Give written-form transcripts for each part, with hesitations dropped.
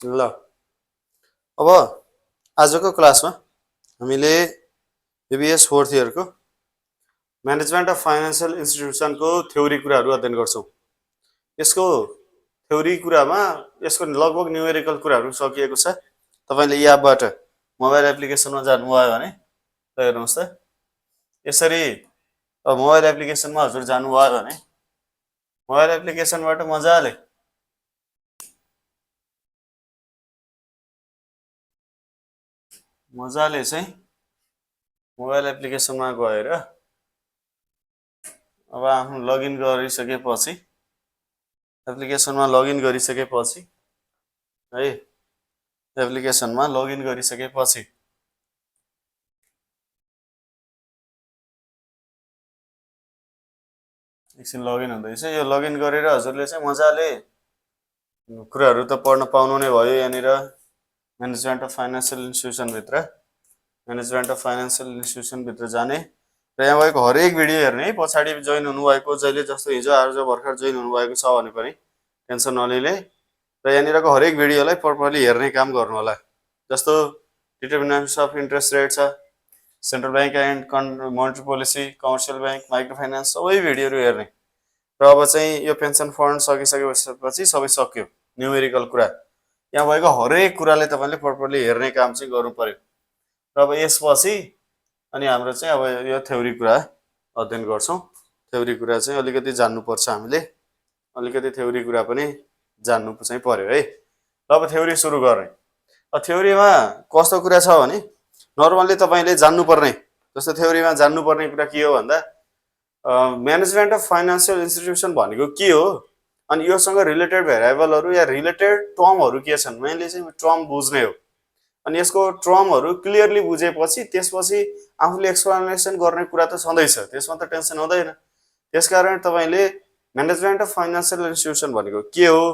ल अब आजको क्लासमा हामीले एबिएस फोर्थ इयरको म्यानेजमेन्ट अफ फाइनेन्सियल इन्स्टिट्युसनको थ्योरी कुराहरू अध्ययन गर्छौँ। यसको थ्योरी कुरामा यसको लगभग न्युमेरिकल कुराहरू सकिएको छ। तपाईँले यापबाट मोबाइल एप्लिकेसनमा जानुभयो भने हेर्नुहोस् त, यसरी अब मोबाइल एप्लिकेसनमा हजुर जानुभयो भने मोबाइल एप्लिकेसनबाट मजाले चाहिँ मोबाइल एप्लिकेसनमा गएर अब आफ्नो लगइन गरिसकेपछि एप्लिकेसनमा लगइन गरिसकेपछि है, एप्लिकेसनमा लगइन गरिसकेपछि एकछिन लगइन हुँदैछ। यो लगइन गरेर हजुरले चाहिँ मजाले कुराहरू त पढ्न पाउनु नै भयो। यहाँनिर म्यानेजमेन्ट अफ फाइनेन्सियल इन्स्टिट्युसनभित्र जाने र यहाँ भएको हरेक भिडियो हेर्ने है। पछाडि जोइन हुनुभएको, जहिले जस्तो हिजो आज भर्खर जोइन हुनुभएको छ भने पनि टेन्सन नलिने र यहाँनिरको हरेक भिडियोलाई प्रपरली हेर्ने काम गर्नु होला। जस्तो डिटर्मिनेन्ट्स अफ इन्ट्रेस्ट रेट छ, central bank and monetary policy, commercial bank, micro finance, सबै भिडियोहरू हेर्ने। र अब चाहिँ यो पेन्सन फन्ड सकिसकेपछि सबै सक्यो न्युमेरिकल कुरा। यहाँ भएको हरेक कुराले तपाईँले प्रपरली हेर्ने काम चाहिँ गर्नु पर्यो। र अब यसपछि अनि हाम्रो चाहिँ अब यो थ्योरी कुरा अध्ययन गर्छौँ। थ्योरी कुरा चाहिँ अलिकति जान्नुपर्छ हामीले, अलिकति थ्योरी कुरा पनि जान्नु चाहिँ पर्यो है। र अब थ्योरी सुरु गर्ने। थ्योरीमा कस्तो कुरा छ भने नर्मल्ली तपाईँले जान्नुपर्ने, जस्तो थ्योरीमा जान्नुपर्ने कुरा के हो भन्दा म्यानेजमेन्ट अफ फाइनेन्सियल इन्स्टिट्युसन भनेको के हो, अनि योसँग रिलेटेड भेरिएबलहरू या रिलेटेड टर्महरू के छन्, मेनली चाहिँ टर्म बुझ्ने हो। अनि यसको टर्महरू क्लियरली बुझेपछि त्यसपछि आफूले एक्सप्लेनेसन गर्ने कुरा त छँदैछ, त्यसमा त टेन्सन हुँदैन। त्यसकारण तपाईँले म्यानेजमेन्ट अफ फाइनेन्सियल इन्स्टिट्युसन भनेको के हो,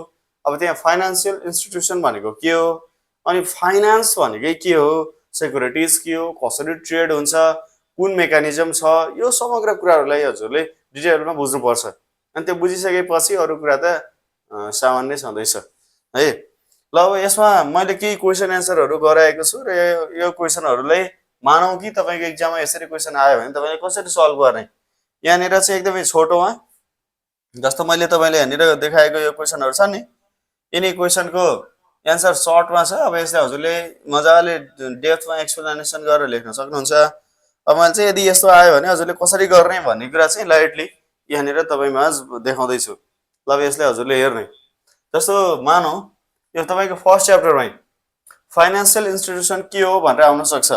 अब त्यहाँ फाइनेन्सियल इन्स्टिट्युसन भनेको के हो, अनि फाइनेन्स भनेकै के हो, सेक्युरिटिज के हो, कसरी ट्रेड हुन्छ, कुन मेकानिजम छ, यो समग्र कुराहरूलाई हजुरले डिटेलमा बुझ्नुपर्छ। अनि त्यो बुझिसकेपछि अरू कुरा त सामान्य छँदैछ है। ल अब यसमा मैले केही क्वेसन एन्सरहरू गराएको छु र यो क्वेसनहरूलाई मानौँ कि तपाईँको इक्जाममा यसरी क्वेसन आयो भने तपाईँले कसरी सल्भ गर्ने। यहाँनिर चाहिँ एकदमै छोटोमा, जस्तो मैले तपाईँले यहाँनिर देखाएको यो क्वेसनहरू छ नि, यिनी क्वेसनको एन्सर सर्टमा छ। अब यसले हजुरले मजाले डेप्थमा एक्सप्लेनेसन गरेर लेख्न सक्नुहुन्छ। अब मैले चाहिँ यदि यस्तो आयो भने हजुरले कसरी गर्ने भन्ने कुरा चाहिँ लाइटली यहाँनिर तपाईँमा देखाउँदैछु। ल अब यसले हजुरले हेर्ने, जस्तो मानौँ यो तपाईँको फर्स्ट च्याप्टरमै फाइनेन्सियल इन्स्टिट्युसन के हो भनेर आउन सक्छ।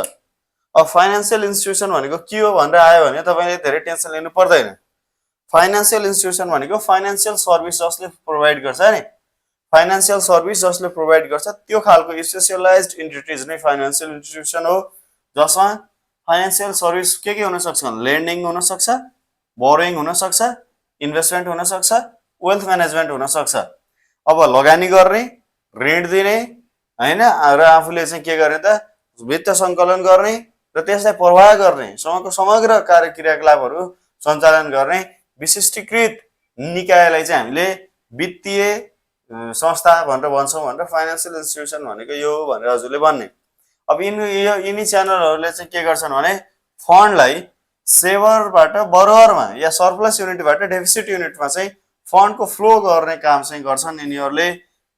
अब फाइनेन्सियल इन्स्टिट्युसन भनेको के हो भनेर आयो भने तपाईँले धेरै टेन्सन लिनु पर्दैन। फाइनेन्सियल इन्स्टिट्युसन भनेको फाइनेन्सियल सर्भिस जसले प्रोभाइड गर्छ नि, फाइनेन्सियल सर्भिस जसले प्रोभाइड गर्छ त्यो खालको स्पेसलाइज्ड इन्टिटिज नै फाइनेन्सियल इन्स्टिट्युसन हो, जसमा फाइनेन्सियल सर्भिस के हुनसक्छ, लेन्डिङ हुनसक्छ, बोरोइङ हुनसक्छ, इन्भेस्टमेन्ट हुनसक्छ, वेल्थ म्यानेजमेन्ट हुनसक्छ। अब लगानी गर्ने, ऋण दिने होइन, र आफूले चाहिँ के गर्ने त वित्त सङ्कलन गर्ने र त्यसलाई प्रवाह गर्ने, समग्र कार्य क्रियाकलापहरू सञ्चालन गर्ने विशिष्टीकृत निकायलाई चाहिँ हामीले वित्तीय संस्था भनेर भन्छौँ। भनेर फाइनेन्सियल इन्स्टिट्युसन भनेको यो हो भनेर हजुरले भन्ने। अब यिनी च्यानलहरूले चाहिँ के गर्छन् भने फन्डलाई सेभरबाट बरोबरमा या सरप्लस युनिटबाट डेफिसिट युनिटमा चाहिँ फन्डको फ्लो गर्ने काम चाहिँ गर्छन् यिनीहरूले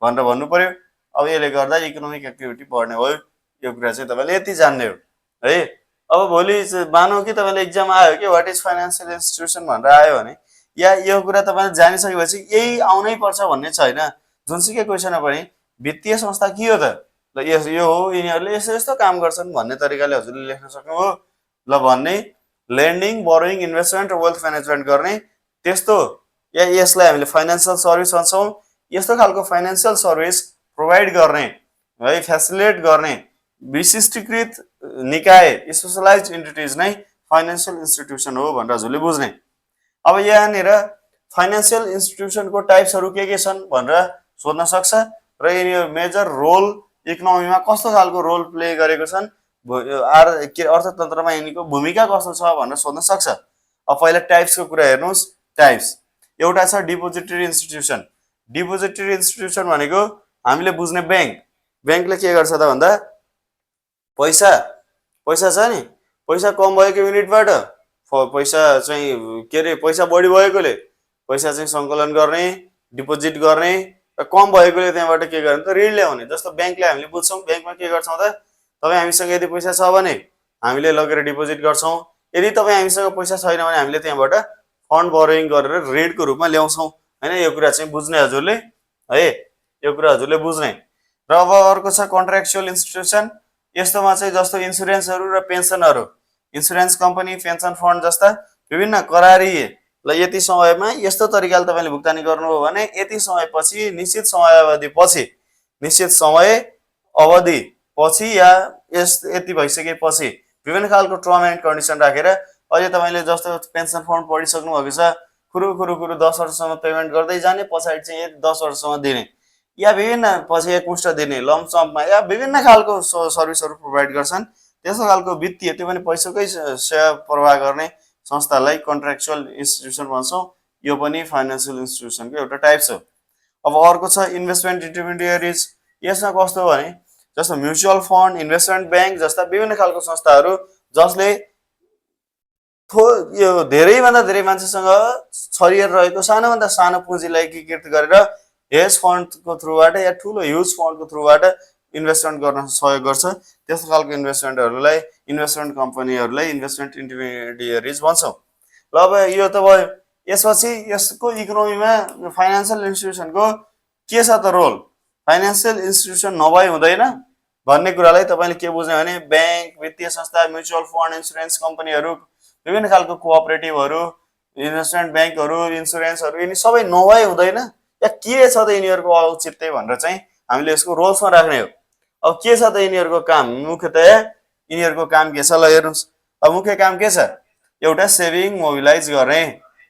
भनेर भन्नु पर्यो। अब यसले गर्दा इकोनोमिक एक्टिभिटी बढ्ने भयो, यो कुरा चाहिँ तपाईँले यति जान्ने हो है। अब भोलि मानौँ कि तपाईँले इक्जाम आयो कि वाट इज फाइनेन्सियल इन्स्टिट्युसन भनेर आयो भने, या यो कुरा तपाईँले जानिसकेपछि यही आउनै पर्छ भन्ने छैन। जुनसुकै क्वेसनमा पनि वित्तीय संस्था के हो त, ल यो हो, यिनीहरूले यस्तो यस्तो काम गर्छन् भन्ने तरिकाले हजुरले लेख्न सक्नुभयो। ल भन्ने लेन्डिङ, बोरोइङ, इन्भेस्टमेन्ट र वेल्थ म्यानेजमेन्ट गर्ने त्यस्तो, या यसलाई हामीले फाइनेन्सियल सर्भिस भन्छौँ। यस्तो खालको फाइनेन्सियल सर्भिस प्रोभाइड गर्ने है, फेसिलिटेट गर्ने विशिष्टीकृत निकाय स्पेसलाइज इन्टिटिज नै फाइनेन्सियल इन्स्टिट्युसन हो भनेर हजुरले बुझ्ने। अब यहाँनिर फाइनेन्सियल इन्स्टिट्युसनको टाइप्सहरू के छन् भनेर सोध्न सक्छ र यिनीहरू मेजर रोल इकोनोमीमा कस्तो खालको रोल प्ले गरेको छन्, अर्थतन्त्रमा यिनीको भूमिका कस्तो छ भनेर सोध्न सक्छ। अब पहिला टाइप्सको कुरा हेर्नुहोस्। टाइप्स एउटा छ डिपोजिटरी इन्स्टिट्युसन। डिपोजिटरी इन्स्टिट्युसन भनेको हामीले बुझ्ने ब्याङ्क, ब्याङ्कले के गर्छ त भन्दा पैसा पैसा छ नि, पैसा कम भएको युनिटबाट पैसा चाहिँ के अरे पैसा बढी भएकोले पैसा चाहिँ सङ्कलन गर्ने, डिपोजिट गर्ने र कम भएकोले त्यहाँबाट के गर्ने त ऋण ल्याउने। जस्तो ब्याङ्कले हामीले बुझ्छौँ, ब्याङ्कमा के गर्छौँ त तपाईँ हामीसँग यदि पैसा छ भने हामीले लगेर डिपोजिट गर्छौँ, यदि तपाईँ हामीसँग पैसा छैन भने हामीले त्यहाँबाट फन्ड बोरोइङ गरेर ऋणको रूपमा ल्याउँछौँ होइन। यो कुरा चाहिँ बुझ्ने हजुरले है, यो कुरा हजुरले बुझ्ने। र अब अर्को छ कन्ट्र्याक्चुअल इन्स्टिट्युसन। यस्तोमा चाहिँ जस्तो इन्सुरेन्सहरू र पेन्सनहरू, इन्सुरेन्स कम्पनी, पेन्सन फन्ड जस्ता विभिन्न करारी ल यति समयमा यस्तो तरिकाले तपाईँले भुक्तानी गर्नुभयो भने यति समयपछि निश्चित समय अवधि पछि या यति भइसकेपछि विभिन्न खालको टर्म एन्ड कन्डिसन राखेर अहिले तपाईँले जस्तो पेन्सन फन्ड पढिसक्नु भएको छ, कुरु 10 वर्षसम्म पेमेन्ट गर्दै जाने, पछाडि चाहिँ 10 वर्षसम्म दिने या विभिन्न पछि एकमुष्ट दिने लमसममा या विभिन्न खालको सर्भिसहरू प्रोभाइड गर्छन्। त्यस्तो खालको वित्तीय त्यो पनि पैसाकै सेवा प्रवाह गर्ने संस्थालाई कन्ट्र्याक्चुअल इन्स्टिट्युसन भन्छौँ। यो पनि फाइनेन्सियल इन्स्टिट्युसनको एउटा टाइप छ। अब अर्को छ इन्भेस्टमेन्ट इन्टरमिडिएरिज। यसमा कस्तो हो भने जस्तो म्युचुअल फन्ड, इन्भेस्टमेन्ट ब्याङ्क जस्ता विभिन्न खालको संस्थाहरू जसले यो धेरैभन्दा धेरै मान्छेसँग छरिएर रहेको सानोभन्दा सानो पुँजीलाई एकीकृत गरेर हेज फन्डको थ्रुबाट या ठुलो ह्युज फन्डको थ्रुबाट इन्भेस्टमेन्ट गर्न सहयोग गर्छ। त्यस्तो खालको इन्भेस्टमेन्टहरूलाई, इन्भेस्टमेन्ट कम्पनीहरूलाई इन्भेस्टमेन्ट इन्टरमिडिएरिज भन्छौँ। ल अब यो त भयो। यसपछि यसको इकोनोमीमा फाइनेन्सियल इन्स्टिट्युसनको के छ त रोल, फाइनेन्सियल इन्स्टिट्युसन नभए हुँदैन भन्ने कुरालाई तपाईँले के बुझ्ने भने ब्याङ्क, वित्तीय संस्था, म्युचुअल फन्ड, इन्सुरेन्स कम्पनीहरू, विभिन्न खालको कोअपरेटिभहरू, इन्भेस्टमेन्ट ब्याङ्कहरू, इन्सुरेन्सहरू, यिनी सबै नभए हुँदैन या के छ त यिनीहरूको औचित्य भनेर चाहिँ हामीले यसको रोल्समा राख्ने हो। अब के छ त यिनीहरूको काम, मुख्यतया यिनीहरूको काम के छ ल हेर्नुहोस्। अब मुख्य काम के छ, एउटा सेभिङ मोबिलाइज गर्ने।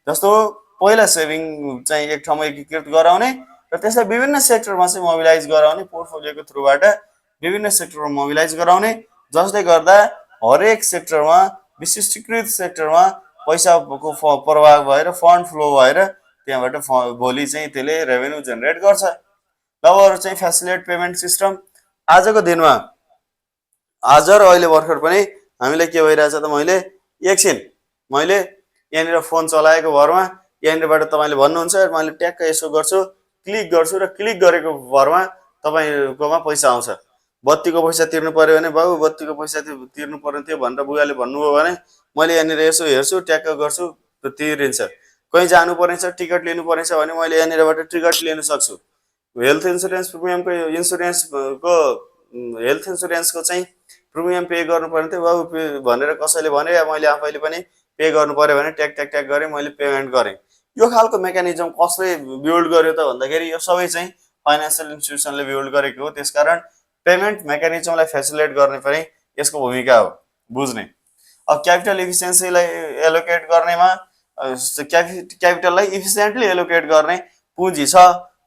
जस्तो पहिला सेभिङ चाहिँ एक ठाउँमा एकीकृत गराउने र त्यसलाई विभिन्न सेक्टरमा चाहिँ मोबिलाइज गराउने, पोर्टफोलियोको थ्रुबाट विभिन्न सेक्टरमा मोबिलाइज गराउने, जसले गर्दा हरेक सेक्टरमा, विशिष्टीकृत सेक्टरमा पैसाको प्रवाह भएर फन्ड फ्लो भएर त्यहाँबाट भोलि चाहिँ त्यसले रेभेन्यू जेनेरेट गर्छ। अब अरू चाहिँ फेसिलिटेट पेमेन्ट सिस्टम। आजको दिनमा आज र अहिले भर्खर पनि हामीलाई के भइरहेछ त मैले यहाँनिर फोन चलाएको भरमा यहाँनिरबाट तपाईँले भन्नुहुन्छ मैले ट्याक्क यसो गर्छु, क्लिक गर्छु र क्लिक गरेको भरमा तपाईँकोमा पैसा आउँछ। बत्तीको पैसा तिर्नु पर्यो भने बाबु बत्तीको पैसा तिर्नु पर्ने थियो भनेर बुवाले भन्नुभयो भने मैले यहाँनिर यसो हेर्छु, ट्याक्क गर्छु, तिरिन्छ। कहीँ जानु पर्ने छ, टिकट लिनु पर्ने छ भने मैले यहाँनिरबाट टिकट लिन सक्छु। हेल्थ इन्सुरेन्स प्रिमियमको हेल्थ इन्सुरेन्सको चाहिँ प्रिमियम पे गर्नुपर्ने थियो बाबु भनेर कसैले भने या मैले आफैले पनि पे गर्नु पर्यो भने ट्याक गरेँ, मैले पेमेन्ट गरेँ। यो खालको मेकानिजम कसले बिल्ड गर्यो त भन्दाखेरि यो सबै चाहिँ फाइनेन्सियल इन्स्टिट्युसनले बिल्ड गरेको हो। त्यसकारण पेमेन्ट मेकानिजमलाई फेसिलिटेट गर्ने पनि यसको भूमिका हो बुझ्ने। अब क्यापिटल इफिसियन्सीलाई एलोकेट गर्नेमा क्यापिटललाई इफिसियन्टली एलोकेट गर्ने पुँजी छ।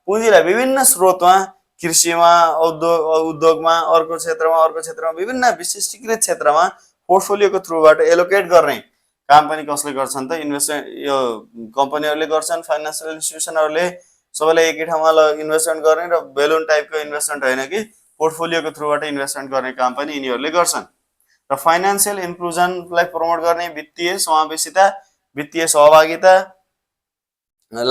पुँजीलाई विभिन्न स्रोतमा, कृषिमा, उद्योगमा, अर्को क्षेत्रमा विभिन्न विशिष्टीकृत क्षेत्रमा पोर्टफोलियोको थ्रुबाट एलोकेट गर्ने काम पनि कसले गर्छन् त इन्भेस्टमेन्ट यो कम्पनीहरूले गर्छन्। फाइनेन्सियल इन्स्टिट्युसनहरूले सबैलाई एकै ठाउँमा इन्भेस्टमेन्ट गर्ने र बेलुन टाइपको इन्भेस्टमेन्ट होइन कि पोर्टफोलियोको थ्रुबाट इन्भेस्टमेन्ट गर्ने काम पनि यिनीहरूले गर्छन्। र फाइनेन्सियल इन्क्लुजनलाई प्रमोट गर्ने, वित्तीय समावेशिता, वित्तीय सहभागितालाई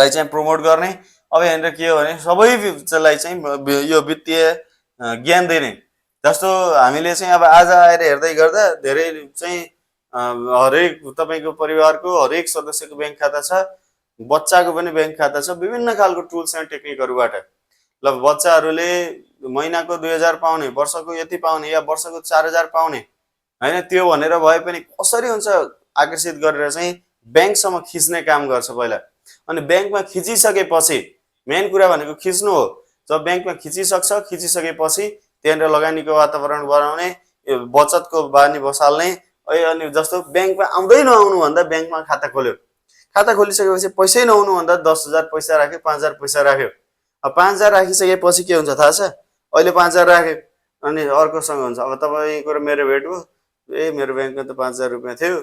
चाहिँ प्रमोट गर्ने। अब यहाँनिर के हो भने सबैलाई चाहिँ यो वित्तीय ज्ञान दिने। जस्तो हामीले चाहिँ अब आज आएर हेर्दै गर्दा धेरै चाहिँ हरेक तपाईँको परिवारको हरेक सदस्यको ब्याङ्क खाता छ, बच्चाको पनि ब्याङ्क खाता छ, विभिन्न खालको टुल्स एन्ड टेक्निकहरूबाट। ल बच्चाहरूले महिनाको 2000 पाउने, वर्षको यति पाउने या वर्षको 4000 पाउने होइन, त्यो भनेर भए पनि कसरी हुन्छ आकर्षित गरेर चाहिँ ब्याङ्कसम्म खिच्ने काम गर्छ पहिला। अनि ब्याङ्कमा खिचिसकेपछि मेन कुरा भनेको खिच्नु हो। जब ब्याङ्कमा खिचिसकेपछि त्यहाँनिर लगानीको वातावरण बनाउने, बचतको बानी बसाल्ने। अनि जस्तो ब्याङ्कमा आउँदै नआउनु भन्दा ब्याङ्कमा खाता खोल्यो, खाता खोलिसकेपछि पैसै नआउनु भन्दा 10,000 पैसा राख्यो, 5,000 पैसा राख्यो। अब 5,000 राखिसकेपछि के हुन्छ थाहा छ, अहिले 5,000 राख्यो अनि अर्कोसँग हुन्छ। अब तपाईँको र मेरो भेट भयो, मेरो ब्याङ्कमा त 5,000 रुपियाँ थियो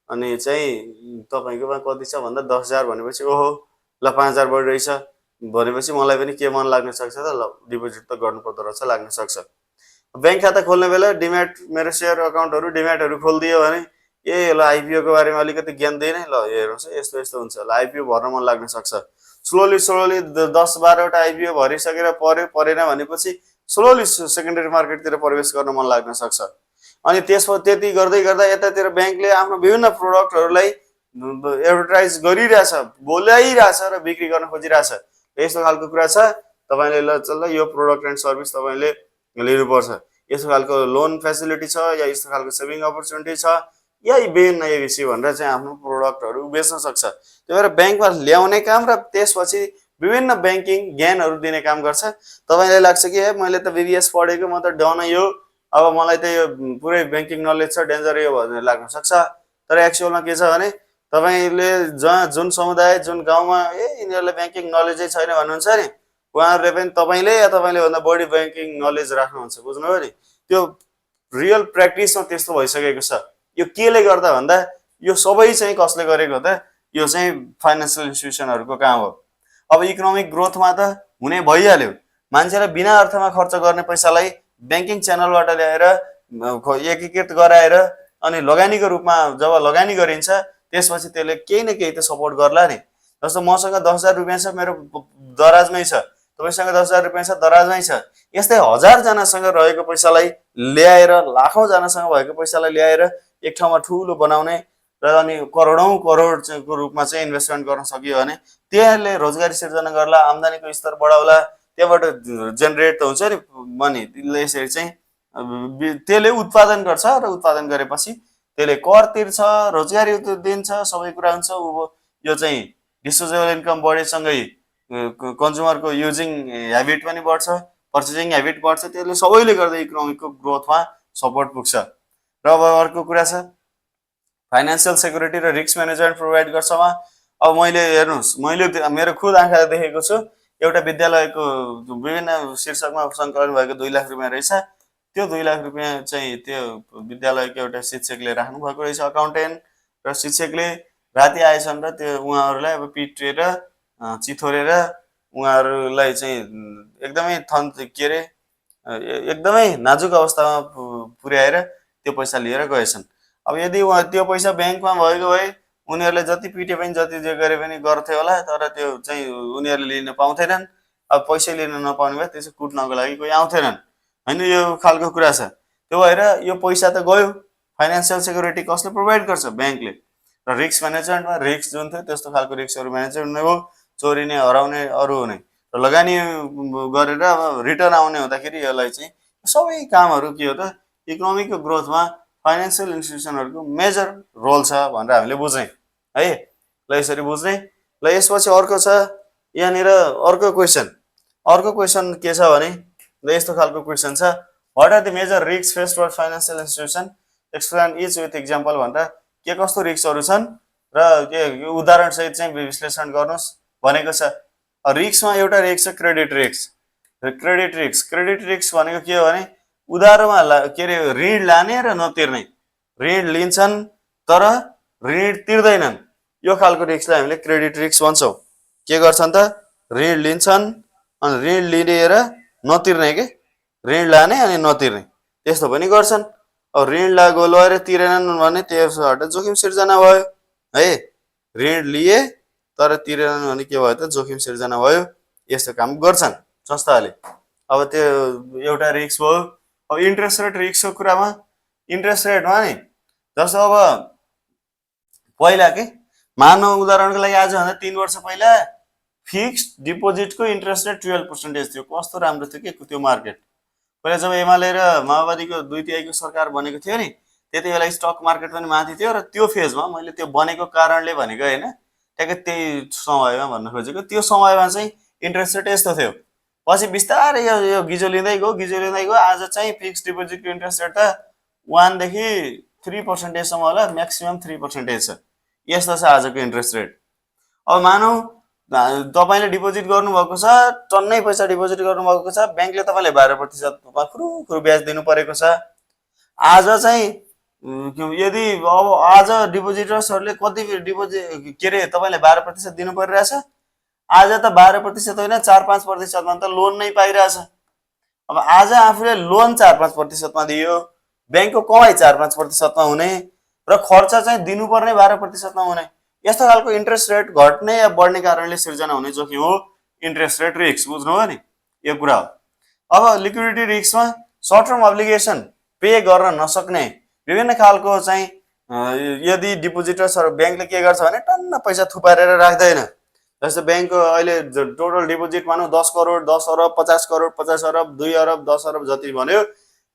अनि चाहिँ तपाईँकोमा कति छ भन्दा 10,000 भनेपछि ओहो ल 5,000 बढी रहेछ भनेपछि मलाई पनि के मन लाग्न सक्छ त, ल डिपोजिट त गर्नुपर्दो रहेछ लाग्न सक्छ। बैंक खाता खोल्ने बेला डिम्याट मेरो सेयर अकाउन्टहरू डिम्याटहरू खोलिदियो भने ए ल आइपिओ को बारेमा अलिकति ज्ञान दिएन ल हेर्नुहोस् यस्तो यस्तो हुन्छ ल आइपिओ भर्न मन लाग्न सक्छ स्लोली स्लोली 10-12 वटा आइपिओ भरिसकेर परेन भनेपछि स्लोली सेकेन्डरी मार्केटतिर प्रवेश गर्न मन लाग्न सक्छ अनि त्यसपछि त्यति गर्दै गर्दा यतातिर बैंकले आफ्नो विभिन्न प्रोडक्टहरूलाई एडभर्टाइज गरिरहेछ बोलाइरहेछ र बिक्री गर्न खोजिरहेछ यस्तो खालको कुरा छ तपाईले ल यो प्रोडक्ट एन्ड सर्भिस तपाईले लिनुपर्छ यस्तो खालको लोन फेसिलिटी छ या यस्तो खालको सेभिङ अपर्च्युनिटी छ या विभिन्न एबिसी भनेर चाहिँ आफ्नो प्रोडक्टहरू बेच्न सक्छ त्यही भएर बैंकमा ल्याउने काम र त्यसपछि विभिन्न बैंकिङ ज्ञानहरू दिने काम गर्छ तपाईलाई लाग्छ कि मैले त बीबीएस पढेको म त डन यो अब मलाई त यो पुरै बैंकिङ नलेज छ डेन्जर यो भन्ने लाग्न सक्छ तर एक्चुअलमा के छ भने तपाईले जुन समुदाय जुन गाउँमा यिनीहरुले बैंकिङ नलेजै छैन भन्नुहुन्छ नि उहाँहरुले पनि तपाईले या तपाईले भन्दा बढी बैंकिङ नलेज राख्नुहुन्छ बुझ्नुभयो नि त्यो रियल प्र्याक्टिसमा त्यस्तो भइसकेको छ यो केले गर्दा भन्दा यो सबै चाहिँ कसले गरेको हो त यो चाहिँ फाइनान्शियल इन्स्टिट्युसनहरुको काम हो अब इकोनोमिक ग्रोथमा त हुने भइहाल्यो मान्छेले बिना अर्थमा खर्च गर्ने पैसालाई बैंकिङ च्यानलबाट ल्याएर एकीकृत गराएर अनि लगानीको रूपमा जब लगानी गरिन्छ त्यसपछि त्यसले केही न केही त सपोर्ट गर्ला नि जस्तो मसँग 10,000 रुपैयाँ छ मेरो दराजमै छ तपाईसँग 10,000 रुपैयाँ छ दराजमै छ यस्तै 1000 जनासँग रहेको पैसालाई ल्याएर लाखौं जनासँग भएको पैसालाई ल्याएर एक ठाउँमा ठूलो बनाउने र अनि करोडौं करोडको रूपमा चाहिँ इन्भेस्टमेन्ट गर्न सकियो भने त्यसले रोजगारी सिर्जना गर्ला आम्दानीको स्तर बढाउला त्यहाँबाट जेनेरेट त हुन्छ नि मनी यसरी चाहिँ त्यसले उत्पादन गर्छ र उत्पादन गरेपछि त्यसले कर तिर्छ रोजगारी दिन्छ सबै कुरा हुन्छ यो चाहिँ डिस्पोजेबल इन्कम बढेसँगै कन्ज्युमरको युजिङ ह्याबिट पनि बढ्छ पर्चेजिङ ह्याबिट बढ्छ त्यसले सबैले गर्दा इकोनोमिकको ग्रोथमा सपोर्ट पुग्छ र अब अर्को कुरा छ फाइनान्शियल सेक्युरिटी र रिस्क म्यानेजमेन्ट प्रोभाइड गर्छ अब मैले हेर्नुस् मैले मेरो खुद आँखाले देखेको छु एउटा विद्यालयको विभिन्न शीर्षकमा सङ्कलन भएको 2 लाख रुपैयाँ रहेछ त्यो 2 लाख रुपैयाँ चाहिँ त्यो विद्यालयको एउटा शिक्षकले राख्नु भएको रहेछ अकाउन्टेन्ट र शिक्षकले राति आएछन् र त्यो उहाँहरूलाई अब पिटेर चिथोरेर उहाँहरूलाई चाहिँ एकदमै के रे एकदमै नाजुक अवस्थामा पुर्याएर त्यो पैसा लिएर गएछन् अब यदि त्यो पैसा बैंकमा भएको भए उनीहरूले जति पिटे पनि जति जे गरे पनि गर्थे होला तर त्यो चाहिँ उनीहरूले लिन पाउँथेनन् अब पैसा लिन नपाउने भए त्यसो कुट्नको लागि कोही आउँथेनन् हैन यो खालको कुरा छ त्यो भएर यो पैसा त गयो फाइनान्शियल सेक्युरिटी कसले प्रोभाइड गर्छ बैंकले र रिस्क म्यानेजमेन्टमा रिस्क जुन थियो त्यस्तो खालको रिस्कहरु म्यानेजमेन्ट नै हो चोरिने हराउने अरु हुने र लगानी गरेर अब रिटर्न आउने हुँदाखेरि यसलाई चाहिँ सबै कामहरु के हो त इकोनोमिकको ग्रोथमा फाइनान्शियल इन्स्टिट्युसनहरुको मेजर रोल छ भनेर हामीले बुझ्यौं है ल यसरी बुझ्ने ल यसपछि अर्को छ यहाँनिर अर्को क्वेशन के छ भने ल यस्तो खालको क्वेशन छ what are the major risk faced by financial institution explain each with example भनेर के कस्तो रिस्कहरु छन् र यो उदाहरण सहित चाहिँ विश्लेषण गर्नुस् भनेको छ रिस्कमा एउटा रिस्क छ क्रेडिट रिस्क भनेको के हो भने उधारोमा के रे ऋण लाने र नतिर्ने ऋण लिन्छन् तर ऋण तिर्दैनन् यो खालको रिस्कलाई हामीले क्रेडिट रिस्क भन्छौं के गर्छन् त ऋण लिन्छन् अनि ऋण लिएर नतिर्ने के ऋण लाने अनि नतिर्ने त्यस्तो पनि गर्छन् अब ऋण लगेर तिरेनन् भने त्यसबाट जोखिम सिर्जना भयो है ऋण लिए तर तिरेनन् भने के भयो त जोखिम सिर्जना भयो यस्तो काम गर्छन् संस्थाले अब त्यो एउटा रिस्क भयो अब इन्ट्रेस्ट रेट रिस्कको कुरामा इन्ट्रेस्ट रेटमा नि जस्तो अब पहिला के मानव उदाहरणको लागि आज भन्दा 3 वर्ष पहिला फिक्स्ड डिपोजिटको इन्ट्रेस्ट रेट 12% थियो कस्तो राम्रो थियो के त्यो मार्केट पहिला जब एमाले र माओवादीको 2/3 सरकार बनेको थियो नि त्यतिबेला स्टक मार्केट पनि माथि थियो र त्यो फेजमा मैले त्यो बनेको कारणले भनेको हैन ट्याक्कै त्यही समयमा भन्न खोजेको त्यो समयमा चाहिँ इन्ट्रेस्ट रेट यस्तो थियो पछि बिस्तारै यो गिजो लिँदै गयो आज चाहिँ फिक्स्ड डिपोजिटको इन्ट्रेस्ट रेट त 1 देखि 3% सम्म होला म्याक्सिमम 3% छ यस्तो छ आजको इन्ट्रेस्ट रेट अब मानौ तपाईले डिपोजिट गर्नु भएको छ टन्नै पैसा डिपोजिट गर्नु भएको छ बैंकले तपाईलाई 12% मा खुरु ब्याज दिनु परेको छ आज चाहिँ यदि अब आज डिपोजिटर्सहरुले कति डिपोजिट के रे तपाईलाई 12% दिनु परिरहेछ आज त 12% हैन 4-5% मा त लोन नै पाइरहेछ अब आज आफूले लोन 4-5% मा दियो, ब्याङ्कको कमाइ 4-5% मा हुने र खर्च चाहिँ दिनुपर्ने 12% मा हुने, यस्तो खालको इन्ट्रेस्ट रेट घट्ने या बढ्ने कारणले सिर्जना हुने जोखिम हो इन्ट्रेस्ट रेट रिस्क। बुझ्नुभयो नि, यो कुरा हो। अब लिक्विडिटी रिस्कमा सर्ट टर्म अब्लिगेसन पे गर्न नसक्ने विभिन्न खालको चाहिँ यदि डिपोजिटर्सहरू ब्याङ्कले के गर्छ भने टन्न पैसा थुपारेर राख्दैन। जस्तो ब्याङ्कको अहिले टोटल डिपोजिट मानौँ 10 करोड, 10 अरब, 50 करोड, 50 अरब, 2 अरब, 10 अरब जति भन्यो,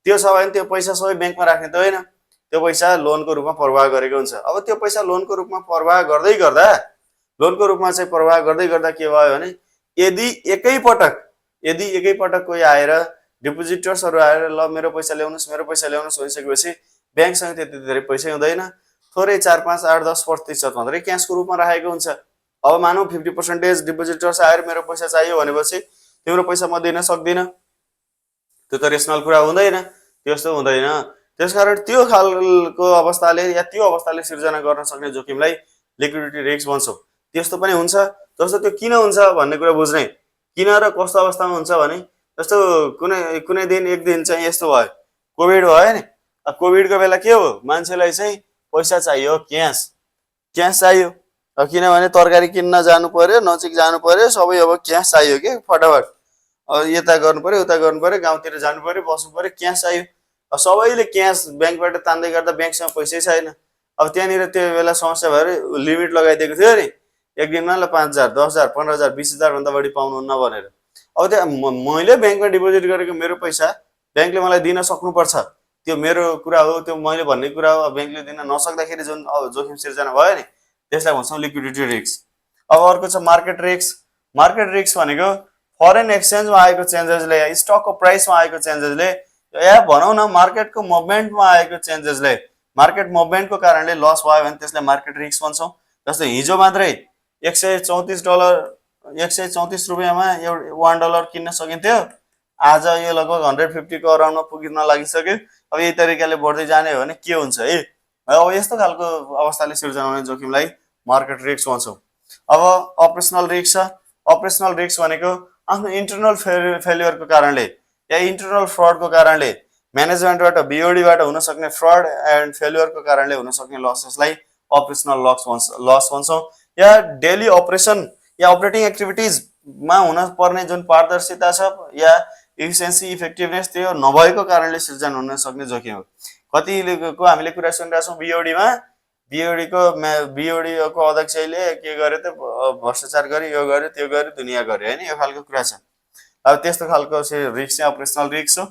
त्यो छ भने त्यो पैसा सबै ब्याङ्कमा राख्ने त होइन, त्यो पैसा लोनको रूपमा प्रवाह गरेको हुन्छ। अब त्यो पैसा लोनको रूपमा प्रवाह गर्दै गर्दा के भयो भने यदि एकैपटक कोही आएर डिपोजिटर्सहरू आएर ल मेरो पैसा ल्याउनुहोस् भनिसकेपछि ब्याङ्कसँग त्यति धेरै पैसै हुँदैन, थोरै 4, 5, 8, 10% मात्रै क्यासको रूपमा राखेको हुन्छ। अब मानौँ 50% डिपोजिटर्स आएर मेरो पैसा चाहियो भनेपछि तिम्रो पैसा म दिन सक्दिनँ, त्यो त रेसनल कुरा हुँदैन, त्यस्तो हुँदैन। त्यसकारण त्यो खालको अवस्थाले या त्यो अवस्थाले सिर्जना गर्न सक्ने जोखिमलाई लिक्विडिटी रिस्क भन्छौँ। त्यस्तो पनि हुन्छ। जस्तो त्यो किन हुन्छ भन्ने कुरा बुझ्ने, किन र कस्तो अवस्थामा हुन्छ भने जस्तो कुनै दिन एक दिन चाहिँ यस्तो भयो, कोभिड भयो नि। कोभिडको बेला के हो, मान्छेलाई चाहिँ पैसा चाहियो, क्यास चाहियो। किनभने तरकारी किन्न जानु पर्यो, नजिक जानु पर्यो, सबै अब क्यास चाहियो कि फटाफट, यता गर्नु पर्यो उता गर्नु पर्यो, गाउँतिर जानु पर्यो, बस्नु पर्यो, क्यास चाहियो। सबैले क्यास ब्याङ्कबाट तान्दै गर्दा ब्याङ्कसँग पैसै छैन। अब त्यहाँनिर त्यो बेला समस्या भएर लिमिट लगाइदिएको थियो नि, एक दिनमा ल 5,000, 10,000, 15,000, 20,000 भन्दा बढी पाउनुहुन्न भनेर। अब त्यहाँ मैले ब्याङ्कमा डिपोजिट गरेको मेरो पैसा ब्याङ्कले मलाई दिन सक्नुपर्छ, त्यो मेरो कुरा हो, त्यो मैले भन्ने कुरा हो। ब्याङ्कले दिन नसक्दाखेरि जुन जोखिम सिर्जना भयो नि, त्यसलाई भन्छौँ लिक्विडिटी रिस्क। अब अर्को छ मार्केट रिस्क। मार्केट रिस्क भनेको फरेन एक्सचेन्जमा आएको चेन्जेसले या स्टकको प्राइसमा आएको चेन्जेसले या भनौँ न मार्केटको मुभमेन्टमा आएको चेन्जेसले, मार्केट मुभमेन्टको कारणले लस भयो भने त्यसलाई मार्केट रिस्क भन्छौँ। जस्तो हिजो मात्रै $134 रुपियाँमा $1 किन्न सकिन्थ्यो, आज यो लगभग 150 को अराउन्डमा पुगिन लागिसक्यो। अब यही तरिकाले बढ्दै जाने हो भने के हुन्छ है। अब यस्तो खालको अवस्थाले सिर्जना हुने जोखिमलाई मार्केट रिस्क भन्छौँ। अब अपरेसनल रिस्क छ। अपरेसनल रिस्क भनेको आफ्नो इन्टरनल फेलियरको कारणले या इन्टरनल फ्रडको कारणले, म्यानेजमेन्टबाट बिओडीबाट हुन सक्ने फ्रड एन्ड फेलियरको कारणले हुन सक्ने लसेसलाई अपरेसनल लस भन्छौँ। या डेली अपरेसन या अपरेटिङ एक्टिभिटिजमा हुन पर्ने जुन पारदर्शिता छ या इफिसियन्सी इफेक्टिभनेस त्यो नभएको कारणले सिर्जना हुन सक्ने जोखिम हो। कतिको हामीले कुरा सुनिरहेको छौँ बिओडीको अध्यक्षले के गर्यो त भ्रष्टाचार गर्यो, यो गर्यो त्यो गर्यो, दुनियाँ गर्यो होइन, यो खालको कुरा छ। अब त्यस्तो खालको रिस्क चाहिँ अपरेसनल रिस्क हो।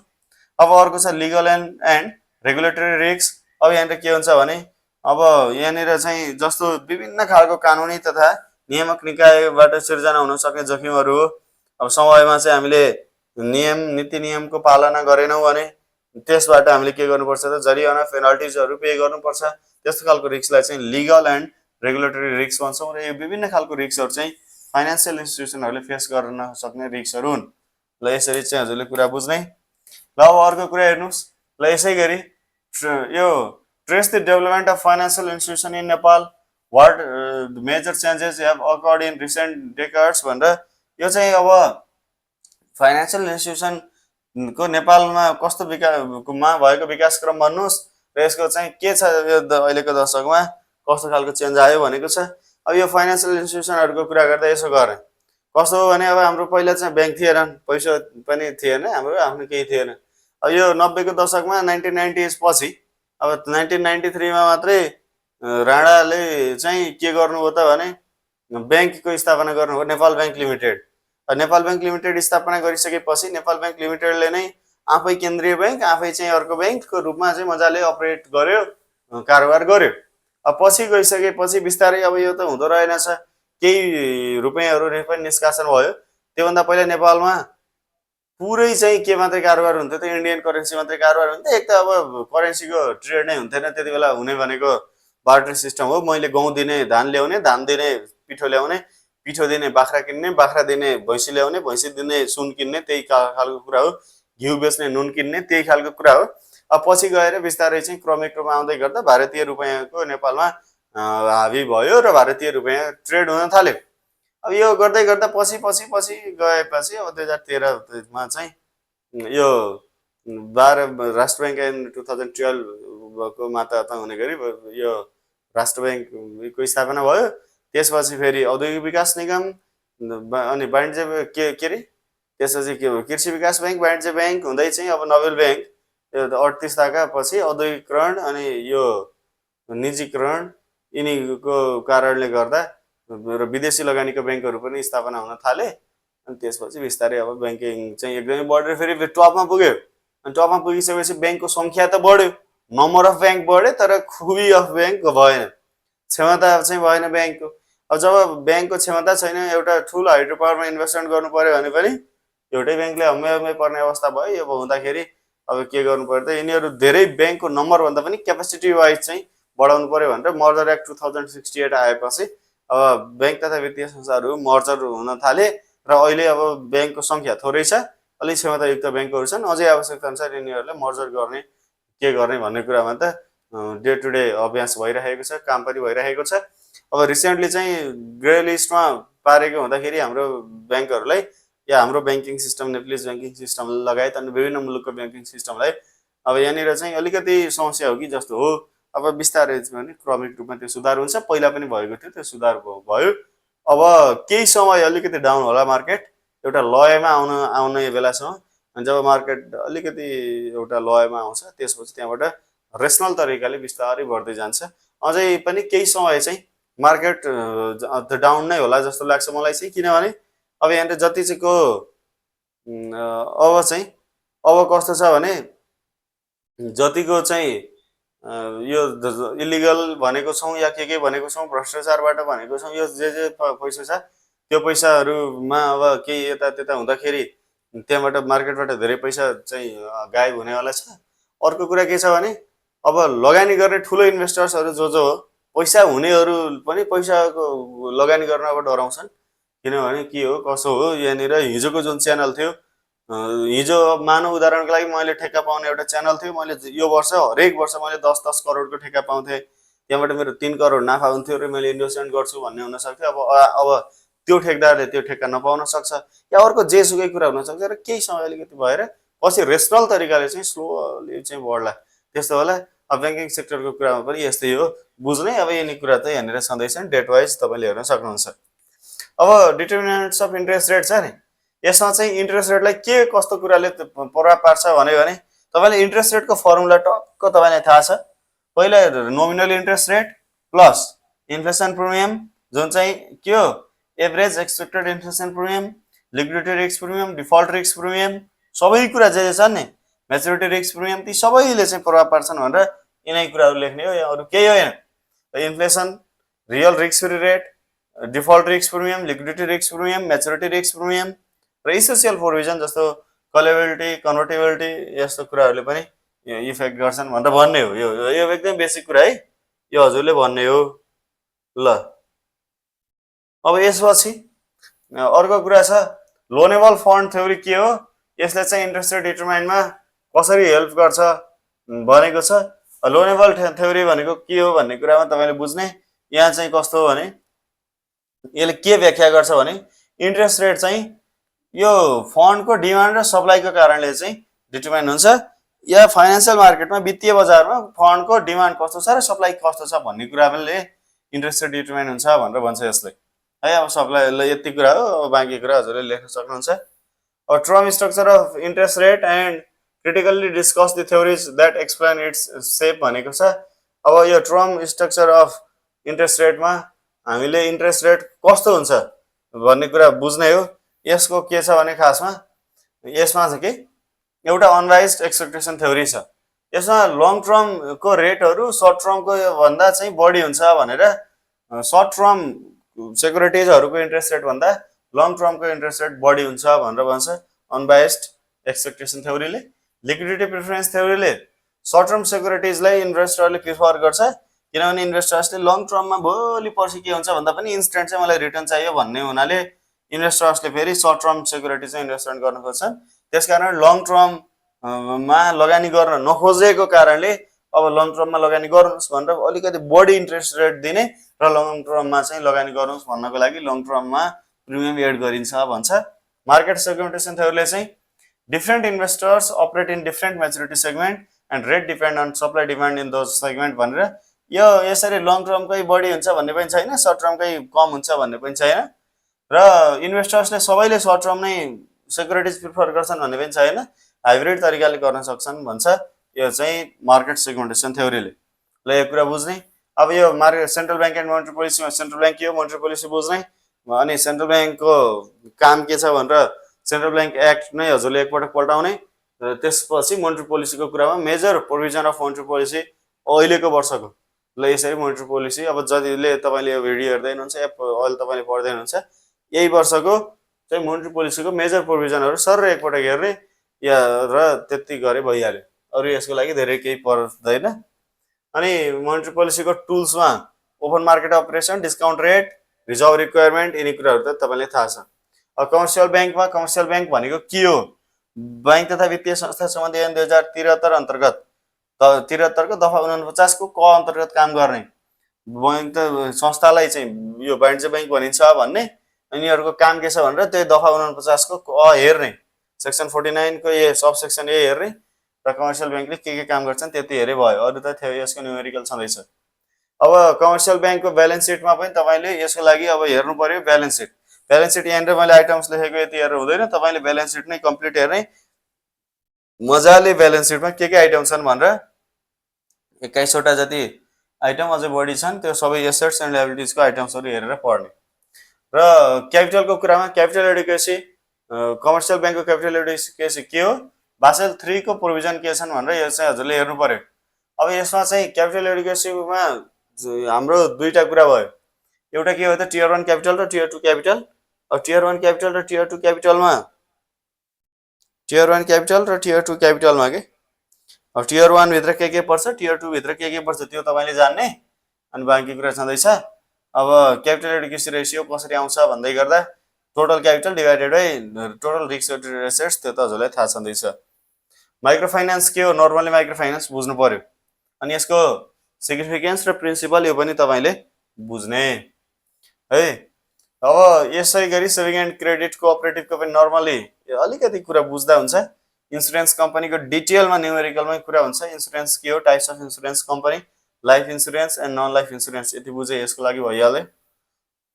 अब अर्को छ लिगल एन्ड रेगुलेटरी रिस्क। अब यहाँनिर के हुन्छ भने अब यहाँनिर चाहिँ जस्तो विभिन्न खालको कानुनी तथा नियामक निकायबाट सिर्जना हुन सक्ने जोखिमहरू हो। अब समयमा चाहिँ हामीले नीति नियमको पालना गरेनौँ भने त्यसबाट हामीले के गर्नुपर्छ त जरिवाना पेनल्टिजहरू पे गर्नुपर्छ। त्यस्तो खालको रिस्कलाई चाहिँ लिगल एन्ड रेगुलेटरी रिस्क भन्छौँ। र यो विभिन्न खालको रिस्कहरू चाहिँ फाइनेन्सियल इन्स्टिट्युसनहरूले फेस गर्न सक्ने रिस्कहरू हुन्। ल यसरी चाहिँ हजुरले कुरा बुझ्ने। ल अब अर्को कुरा हेर्नुहोस्। ल यसै गरी यो trace the development of financial institution in Nepal, what major changes have occurred in recent decades भनेर यो चाहिँ अब फाइनेन्सियल इन्स्टिट्युसनको नेपालमा कस्तो विकासमा भएको विकासक्रम भन्नुहोस् र यसको चाहिँ के छ यो अहिलेको दशकमा कस्तो खालको चेन्ज आयो भनेको छ। अब यो फाइनेन्सियल इन्स्टिट्युसनहरूको कुरा गर्दा यसो गरेँ कस्तो हो भने अब हाम्रो पहिला चाहिँ ब्याङ्क थिएनन्, पैसा पनि थिएन, हाम्रो आफ्नो केही थिएन। अब यो 90 को दशकमा 1990s पछि अब 1993 मा मात्रै राणाले चाहिँ के गर्नुभयो त भने ब्याङ्कको स्थापना गर्नुभयो, Nepal bank limited. Nepal bank limited स्थापना गरिसकेपछि नेपाल ब्याङ्क लिमिटेडले नै आफै केन्द्रीय ब्याङ्क, आफै चाहिँ अर्को ब्याङ्कको रूपमा चाहिँ मजाले अपरेट गर्यो, कारोबार गर्यो। अब पछि गइसकेपछि बिस्तारै अब यो त हुँदो रहेनछ, केही रुपियाँहरू पनि निष्कासन भयो। त्योभन्दा पहिला नेपालमा पुरै चाहिँ के मात्रै कारोबार हुन्थ्यो त इन्डियन करेन्सी मात्रै कारोबार हुन्थ्यो। एक त अब करेन्सीको ट्रेड नै हुन्थेन त्यति बेला। हुने भनेको बार्टर सिस्टम हो, मैले गहुँ दिने धान ल्याउने, धान दिने पिठो ल्याउने, पिठो दिने बाख्रा किन्ने, बाख्रा दिने भैँसी ल्याउने, भैँसी दिने सुन किन्ने, त्यही खालको कुरा हो। घिउ बेच्ने नुन किन्ने, त्यही खालको कुरा हो। अब पछि गएर बिस्तारै चाहिँ क्रमिक रूपमा आउँदै गर्दा भारतीय रुपियाँको नेपालमा हावी भयो र भारतीय रुपियाँ ट्रेड हुन थाल्यो। अब यो गर्दै गर्दा पछि गएपछि अब 2013 मा चाहिँ यो 12 राष्ट्र बैंक इन 2012 को माताहत हुने गरी यो राष्ट्र बैंकको स्थापना भयो। त्यसपछि फेरि औद्योगिक विकास निगम अनि वाणिज्य के रे त्यसपछि के हो कृषि विकास बैंक, वाणिज्य बैंक हुँदै चाहिँ अब नोबेल बैंक 38 ताका पछि औद्योगिकरण अनि यो निजीकरण यिनीको कारणले गर्दा र विदेशी लगानीको बैंकहरू पनि स्थापना हुन थाले। अनि त्यसपछि बिस्तारै अब बैंकिङ चाहिँ एकदमै बढेर फेरि टपमा पुग्यो। अनि टपमा पुगिसकेपछि बैंकको संख्या त बढ्यो, नम्बर अफ बैंक बढ्यो, तर खुबी अफ बैंक भएन, क्षमता चाहिँ भएन बैंकको। अब जब बैंकको क्षमता छैन, एउटा ठुलो हाइड्रो पावरमा इन्भेस्टमेन्ट गर्नु पर्यो भने पनि एउटै बैंकले हम्मे पर्ने अवस्था भयो। यो हुँदाखेरि अब के गर्नु पर्यो त, यिनीहरू धेरै बैंकको नम्बर भन्दा पनि क्यापेसिटी वाइज चाहिँ बढाउनु पर्यो भनेर मर्जर एक्ट 2068 आएपछि अब बैंक तथा वित्तीय संस्थाहरू मर्जर हुन थाले र अहिले अब बैंकको संख्या थोरै छ, अलिक क्षमतायुक्त बैंकहरू छन्। अझै आवश्यकता अनुसार यिनीहरूलाई मर्जर गर्ने के गर्ने भन्ने कुरामा त डे टु डे अभ्यास भइरहेको छ, काम पनि भइरहेको छ। अब रिसेन्टली चाहिँ ग्रे लिस्टमा पारेको हुँदाखेरि हाम्रो बैंकहरूलाई या हाम्रो banking system, Nepalese banking system लगायत अनि विभिन्न मुलुकको ब्याङ्किङ सिस्टमलाई अब यहाँनिर चाहिँ अलिकति समस्या हो कि जस्तो हो। अब बिस्तारै पनि क्रमिक रूपमा त्यो सुधार हुन्छ, पहिला पनि भएको थियो, त्यो सुधार भयो। अब केही समय अलिकति डाउन होला मार्केट, एउटा लयमा आउने बेलासम्म। अनि जब मार्केट अलिकति एउटा लयमा आउँछ त्यसपछि त्यहाँबाट रेसनल तरिकाले बिस्तारै बढ्दै जान्छ। अझै पनि केही समय चाहिँ मार्केट डाउन नै होला जस्तो लाग्छ मलाई चाहिँ, किनभने अब यहाँनिर जति चाहिँको अब कस्तो छ भने जतिको चाहिँ यो इलिगल भनेको छौँ या के भनेको छौँ, भ्रष्टाचारबाट भनेको छौँ, यो जे पैसा छ त्यो पैसाहरूमा अब केही यता त्यता हुँदाखेरि त्यहाँबाट मार्केटबाट धेरै पैसा चाहिँ गायब हुनेवाला छ। अर्को कुरा के छ भने अब लगानी गर्ने ठुलो इन्भेस्टर्सहरू जो हो, पैसा हुनेहरू पनि पैसाको लगानी गर्न अब डराउँछन्। किनभने के हो कसो हो, यहाँनिर हिजोको जुन च्यानल थियो, हिजो मानव उदाहरणको लागि मैले ठेक्का पाउने एउटा च्यानल थियो, मैले यो वर्ष हरेक वर्ष मैले 10-10 करोडको ठेक्का पाउँथेँ, त्यहाँबाट मेरो 3 करोड नाफा हुन्थ्यो र मैले इन्भेस्टमेन्ट गर्छु भन्ने हुनसक्थ्यो। अब त्यो ठेकदारले त्यो ठेक्का नपाउन सक्छ या अर्को जेसुकै कुरा हुनसक्छ र केही समय अलिकति भएर पछि रेसनल तरिकाले चाहिँ स्लोली चाहिँ बढ्ला, त्यस्तो होला। अब ब्याङ्किङ सेक्टरको कुरामा पनि यस्तै हो, बुझ्नै अब यिनी कुरा त यहाँनिर छँदैछन्, डेट वाइज तपाईँले हेर्न सक्नुहुन्छ। अब डिटर्मिनेन्ट्स अफ इन्ट्रेस्ट रेट छ नि, यसमा चाहिँ इन्ट्रेस्ट रेटलाई के कस्तो कुराले प्रभाव पार्छ भने तपाईँले इन्ट्रेस्ट रेटको फर्मुला टक्क तपाईँलाई थाहा छ। पहिला nominal interest rate plus inflation premium, जुन चाहिँ के हो average expected inflation premium, liquidity risk premium, default risk premium, सबै कुरा जे छन् नि, म्याच्युरिटी रिस्क प्रिमियम, ती सबैले चाहिँ प्रभाव पार्छन् भनेर यिनै कुराहरू लेख्ने हो, अरू केही होइन। Inflation, real risk free rate, default risk premium, liquidity risk premium, maturity risk premium र इसेन्सियल प्रोभिजन जस्तो कलेबिलिटी, कन्भर्टेबिलिटी, यस्तो कुराहरूले पनि इफेक्ट गर्छन् भनेर भन्ने हो। यो एकदम बेसिक कुरा है, यो हजुरले भन्ने हो ल। अब यसपछि अर्को कुरा छ लोनेबल फन्ड थ्योरी के हो, यसले चाहिँ इन्ट्रेस्ट रेट डिटरमाइनमा कसरी हेल्प गर्छ भनेको छ। लोनेबल थ्योरी भनेको के हो भन्ने कुरामा तपाईँले बुझ्ने, यहाँ चाहिँ कस्तो हो भने यसले के व्याख्या गर्छ भने इन्ट्रेस्ट रेट चाहिँ यो फन्डको डिमान्ड र सप्लाईको कारणले चाहिँ डिटरमाइन हुन्छ, या फाइनेन्सियल मार्केटमा वित्तीय बजारमा फन्डको डिमान्ड कस्तो छ र सप्लाई कस्तो छ भन्ने कुराले इन्ट्रेस्ट रेट डिटरमाइन हुन्छ भनेर भन्छ यसले है। अब सप्लाई यति कुरा हो, अब बाँकी कुरा हजुरले लेख्न सक्नुहुन्छ। अब term structure of interest rate and critically discuss the theories that explain its shape भनेको छ। अब यो टर्म स्ट्रक्चर अफ इन्ट्रेस्ट रेटमा हामीले इन्ट्रेस्ट रेट कस्तो हुन्छ भन्ने कुरा बुझ्ने हो। यसको के छ भने खासमा यसमा चाहिँ के एउटा अनबाइस्ड एक्सपेक्टेसन थ्योरी छ। यसमा लङ टर्मको रेटहरू सर्ट टर्मको भन्दा चाहिँ बढी हुन्छ भनेर, सर्ट टर्म सेक्युरिटिजहरूको इन्ट्रेस्ट रेट भन्दा लङ टर्मको इन्ट्रेस्ट रेट बढी हुन्छ भनेर भन्छ अनबाइस्ड एक्सपेक्टेसन थ्योरीले। लिक्विडिटी प्रिफरेन्स थ्योरीले सर्ट टर्म सेक्युरिटिजलाई इन्भेस्टरले प्रिफर गर्छ, किनभने इन्भेस्टर्सले लङ टर्ममा भोलि पर्सि के हुन्छ भन्दा पनि इन्स्ट्यान्ट चाहिँ मलाई रिटर्न चाहियो भन्ने हुनाले इन्भेस्टर्सले फेरि सर्ट टर्म सेक्युरिटी चाहिँ इन्भेस्टमेन्ट गर्न खोज्छन्। त्यसकारण लङ टर्ममा लगानी गर्न नखोजेको कारणले अब लङ टर्ममा लगानी गर्नुहोस् भनेर अलिकति बढी इन्ट्रेस्ट रेट दिने र लङ टर्ममा चाहिँ लगानी गर्नुहोस् भन्नको लागि लङ टर्ममा प्रिमियम एड गरिन्छ भन्छ। मार्केट सेगमेन्टेसन थ्योरीले चाहिँ Different investors operate in different maturity segment and rate depend on supply demand in those segment भनेर यो यसरी लङ टर्मकै बढी हुन्छ भन्ने पनि छैन, सर्ट टर्मकै कम हुन्छ भन्ने पनि छैन र इन्भेस्टर्सले सबैले सर्ट टर्म नै सेक्युरिटिज प्रिफर गर्छन् भन्ने पनि छैन, हाइब्रिड तरिकाले गर्न सक्छन् भन्छ यो चाहिँ मार्केट सेगमेन्टेसन थ्योरीले। ल यो कुरा बुझ्ने। अब यो market central bank and monetary पोलिसीमा सेन्ट्रल ब्याङ्क के हो, मोनेटरी पोलिसी बुझ्ने, अनि सेन्ट्रल ब्याङ्कको काम के छ भनेर सेन्ट्रल ब्याङ्क एक्ट नै हजुरले एकपटक पल्टाउने र त्यसपछि मोनेटरी पोलिसीको कुरामा major provision of monetary policy अहिलेको वर्षको। ल यसरी मोनेटरी पोलिसी अब जतिले तपाईँले यो भिडियो हेर्दै हुनुहुन्छ या अहिले तपाईँले पढ्दै हुनुहुन्छ यही वर्षको चाहिँ मोनेटरी पोलिसीको मेजर प्रोभिजनहरू सर एकपटक हेर्ने या र त्यति गरे भइहाल्यो, अरू यसको लागि धेरै केही पर्दैन। अनि मोनेटरी पोलिसीको टुल्समा open market operation, discount rate, reserve requirement, यिनी कुराहरू त तपाईँलाई थाहा छ। अब कमर्सियल ब्याङ्कमा कमर्सियल ब्याङ्क भनेको के हो, ब्याङ्क तथा वित्तीय संस्था सम्बन्धी ऐन 2073 अन्तर्गत 73 को दफा 49 को क अन्तर्गत काम गर्ने ब्याङ्क त संस्थालाई चाहिँ यो वाणिज्य ब्याङ्क भनिन्छ भन्ने, यिनीहरूको काम के छ भनेर त्यही दफा 49 को क हेर्ने, सेक्सन 49 को ए सब सेक्सन ए हेर्ने र कमर्सियल ब्याङ्कले के काम गर्छन् त्यति हेरे भयो, अरू त थियो यसको न्युमेरिकल छँदैछ। अब कमर्सियल ब्याङ्कको ब्यालेन्स सिटमा पनि तपाईँले यसको लागि अब हेर्नु पर्यो ब्यालेन्स सिट। ब्यालेन्स सिट यहाँनिर मैले आइटम्स लेखेको यति हेरेर हुँदैन, तपाईँले ब्यालेन्स सिट नै कम्प्लिट हेर्ने, मजाले ब्यालेन्स सिटमा के आइटम छन् भनेर 21 वटा जति आइटम अझै बढी छन्, त्यो सबै एसेट्स एन्ड लायबिलिटिजको आइटम्सहरू हेरेर पढ्ने। र क्यापिटलको कुरामा क्यापिटल एडुकेसी, कमर्सियल ब्याङ्कको क्यापिटल एडुकेसी के हो, बासेल 3 को प्रोभिजन के छन् भनेर यो चाहिँ हजुरले हेर्नु पर्यो। अब यसमा चाहिँ क्यापिटल एडुकेसीमा हाम्रो दुईटा कुरा भयो, एउटा के हो त टियर 1 क्यापिटल र टियर 2 क्यापिटल। अब टियर 1 क्यापिटल र टियर 2 क्यापिटलमा टियर 1 क्यापिटल र टियर 2 क्यापिटलमा के अब टियर 1 भित्र के पर्छ, टियर 2 भित्र के पर्छ त्यो तपाईँले जान्ने, अनि बाँकी कुरा छँदैछ। अब क्यापिटल एडुकेसी रेसियो कसरी आउँछ भन्दै गर्दा total capital divided by total risk weighted assets, त्यो त हजुरलाई थाहा छँदैछ। माइक्रो फाइनान्स के हो, नर्मली माइक्रो फाइनान्स बुझ्नु पर्यो, अनि यसको सिग्निफिकेन्स र प्रिन्सिपल यो पनि तपाईँले बुझ्ने है। अब यसै गरी सेभिङ एन्ड क्रेडिट कोअपरेटिभको पनि नर्मली अलिकति कुरा बुझ्दा हुन्छ। इन्सुरेन्स कम्पनीको डिटेलमा न्युमेरिकलमै कुरा हुन्छ, इन्सुरेन्स के हो, types of insurance company, life insurance and non life insurance, यति बुझे यसको लागि भइहाल्यो।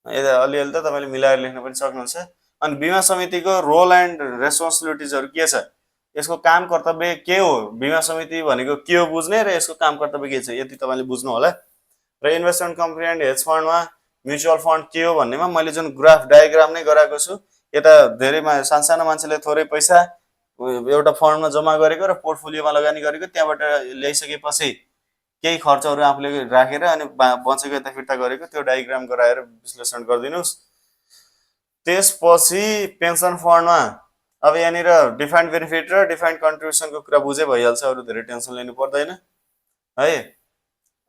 अलिअलि त तपाईँले मिलाएर लेख्न पनि सक्नुहुन्छ। अनि बिमा समितिको रोल एन्ड रेस्पोन्सिबिलिटिजहरू के छ, यसको काम कर्तव्य के हो, बिमा समिति भनेको के हो बुझ्ने र यसको काम कर्तव्य के छ यति तपाईँले बुझ्नु होला। र इन्भेस्टमेन्ट कम्पनी एन्ड हेज फन्डमा म्युचुअल फन्ड के हो भन्नेमा मैले जुन ग्राफ डायग्राम नै गराएको छु, यता धेरै सानसानो मान्छेले थोरै पैसा एउटा फन्डमा जम्मा गरेको र पोर्टफोलियोमा लगानी गरेको, त्यहाँबाट ल्याइसकेपछि केही खर्चहरू आफूले राखेर अनि बचेको यता फिर्ता गरेको, त्यो डायग्राम गराएर विश्लेषण गरिदिनुहोस्। त्यसपछि पेन्सन फन्डमा अब यहाँनिर डिफाइन्ड बेनिफिट र डिफाइन्ड कन्ट्रिब्युसनको कुरा बुझे भइहाल्छ, अरू धेरै टेन्सन लिनु पर्दैन है।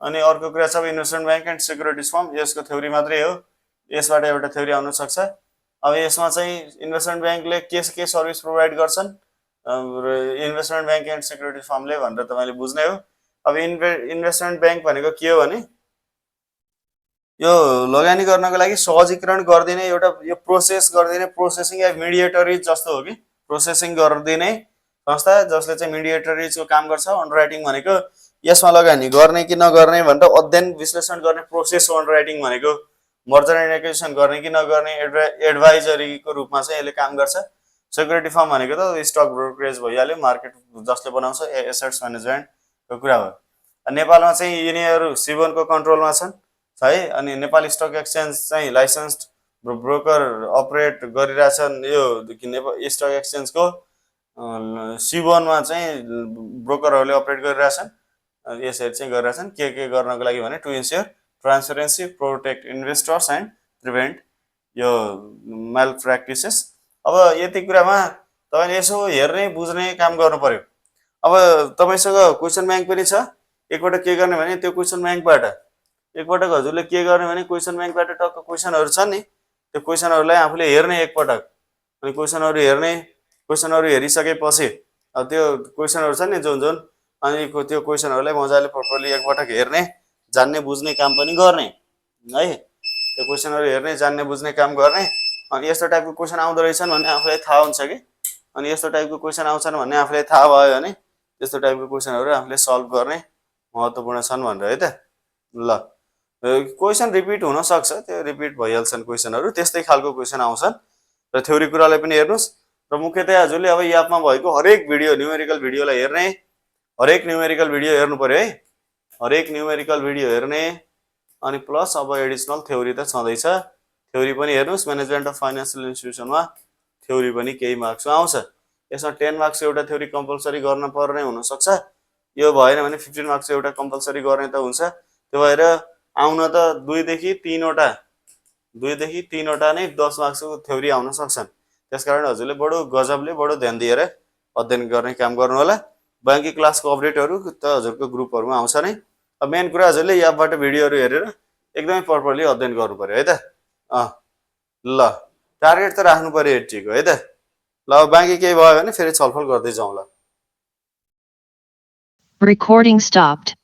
अनि अर्को कुरा छ investment bank and securities form, यसको थ्योरी मात्रै हो, यसबाट एउटा थ्योरी आउन सक्छ। अब यसमा चाहिँ इन्भेस्टमेन्ट ब्याङ्कले के सर्भिस प्रोभाइड गर्छन्, इन्भेस्टमेन्ट ब्याङ्क एन्ड सेक्युरिटिज फर्मले भनेर तपाईँले बुझ्ने हो। अब इन्भेस्टमेन्ट ब्याङ्क भनेको के हो भने यो लगानी गर्नको लागि सहजीकरण गरिदिने एउटा यो प्रोसेस गरिदिने प्रोसेसिङ या मिडिएटरिज जस्तो हो कि प्रोसेसिङ गरिदिने संस्था जसले चाहिँ मिडिएटरिजको काम गर्छ। अन्डरराइटिङ भनेको यसमा लगानी गर्ने कि नगर्ने भनेर अध्ययन विश्लेषण गर्ने प्रोसेस हो अन्डरराइटिङ भनेको। मर्जर एन्ड एक्विजिसन गर्ने कि नगर्ने एडभाइजरीको रूपमा चाहिँ यसले काम गर्छ। सेक्युरिटी फर्म भनेको त स्टक ब्रोकरेज भइहाल्यो, मार्केट जसले बनाउँछ एसेट्स म्यानेजमेन्टको कुरा हो। नेपालमा चाहिँ यिनीहरू सिबोनको कन्ट्रोलमा छन् है। अनि नेपाल स्टक एक्सचेन्ज चाहिँ लाइसेन्स्ड ब्रोकर अपरेट गरिरहेछन्। यो नेपाल स्टक एक्सचेन्जको सिबोनमा चाहिँ ब्रोकरहरूले अपरेट गरिरहेछन्, यसरी चाहिँ गरिरहेछन्। के गर्नको लागि भने to ensure transparency, protect investors and prevent यो मेल प्र्याक्टिसेस। अब यति कुरामा तपाईँले यसो हेर्ने बुझ्ने काम गर्नु पर्यो। अब तपाईँसँग क्वेसन ब्याङ्क पनि छ, एकपटक के गर्ने भने त्यो क्वेसन ब्याङ्कबाट एकपटक हजुरले के गर्ने भने क्वेसन ब्याङ्कबाट टक्क क्वेसनहरू छन् नि, त्यो क्वेसनहरूलाई आफूले हेर्ने एकपटक, अनि क्वेसनहरू हेर्ने, क्वेसनहरू हेरिसकेपछि अब त्यो क्वेसनहरू छन् नि जुन जुन, अनि त्यो क्वेसनहरूलाई मजाले प्रपरली एकपटक हेर्ने, जान्ने बुझ्ने काम पनि गर्ने है। त्यो क्वेसनहरू हेर्ने, जान्ने बुझ्ने काम गर्ने। अनि यस्तो टाइपको क्वेसन आउँदो रहेछन् भने आफूलाई थाहा हुन्छ कि अनि यस्तो टाइपको क्वेसन आउँछन् भन्ने आफूलाई थाहा भयो भने त्यस्तो टाइपको क्वेसनहरू आफूले सल्भ गर्ने महत्त्वपूर्ण छन् भनेर है त। ल क्वेसन रिपिट हुन सक्छ, त्यो रिपिट भइहाल्छन् क्वेसनहरू, त्यस्तै खालको क्वेसन आउँछन् र थ्योरी कुरालाई पनि हेर्नुस् र मुख्यतया हजुरले अब यापमा भएको हरेक भिडियो न्युमेरिकल भिडियोलाई हेर्ने, हरेक न्युमेरिकल भिडियो हेर्नु पर्यो है, हरेक न्युमेरिकल भिडियो हेर्ने अनि प्लस अब एडिसनल थ्योरी त छँदैछ, थ्योरी पनि हेर्नुस्। म्यानेजमेन्ट अफ फाइनान्सियल इन्स्टिट्युसनमा थ्योरी पनि केही मार्क्समा आउँछ, यसमा 10 मार्क्स एउटा थ्योरी कम्पलसरी गर्न पर्ने हुनसक्छ, यो भएन भने 15 मार्क्स एउटा कम्पलसरी गर्ने त हुन्छ। त्यो भएर आउन त 2 देखि 3 वटा नै 10 मार्क्सको थ्योरी आउन सक्छन्। त्यसकारण हजुरले बडो गजबले बडो ध्यान दिएर अध्ययन गर्ने काम गर्नु होला। बाँकी क्लासको अपडेटहरू त हजुरको ग्रुपहरुमा आउँछ नै। अब मेन कुरा हजुरले यापबाट भिडियोहरू हेरेर एकदमै प्रपरली अध्ययन गर्नु पर्यो है त। ल टार्गेट त राख्नु पर्यो 80 को है त। ल बाँकी केही भयो भने फेरि छलफल गर्दै जाउँला। Recording stopped.